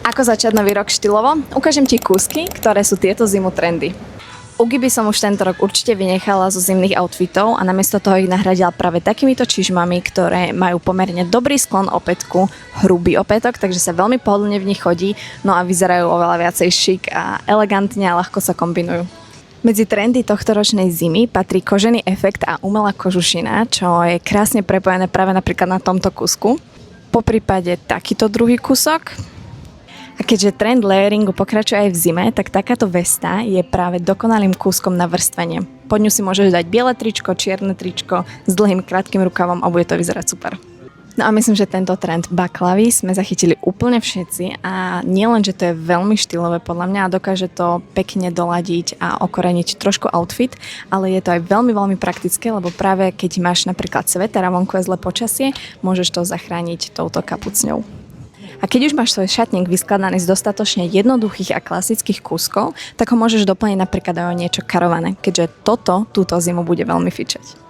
Ako začať nový rok štýlovo? Ukážem ti kúsky, ktoré sú tieto zimu trendy. Ugy by som už tento rok určite vynechala zo zimných outfitov a namiesto toho ich nahradila práve takýmito čižmami, ktoré majú pomerne dobrý sklon opätku, hrubý opätok, takže sa veľmi pohodlne v nich chodí, no a vyzerajú oveľa viacej šik a elegantne a ľahko sa kombinujú. Medzi trendy tohtoročnej zimy patrí kožený efekt a umelá kožušina, čo je krásne prepojené práve napríklad na tomto kusku. Poprípade takýto druhý kusok. A keďže trend layeringu pokračuje aj v zime, tak takáto vesta je práve dokonalým kúskom na vrstvenie. Pod ňu si môžeš dať biele tričko, čierne tričko s dlhým krátkym rukavom a bude to vyzerať super. No a myslím, že tento trend baklavy sme zachytili úplne všetci a nielen, že to je veľmi štýlové podľa mňa a dokáže to pekne doladiť a okoreniť trošku outfit, ale je to aj veľmi, veľmi praktické, lebo práve keď máš napríklad sveter a vonku je zlé počasie, môžeš to zachrániť touto kapucňou. A keď už máš svoj šatník vyskladaný z dostatočne jednoduchých a klasických kúskov, tak ho môžeš doplniť napríklad aj o niečo karované, keďže túto zimu bude veľmi fičať.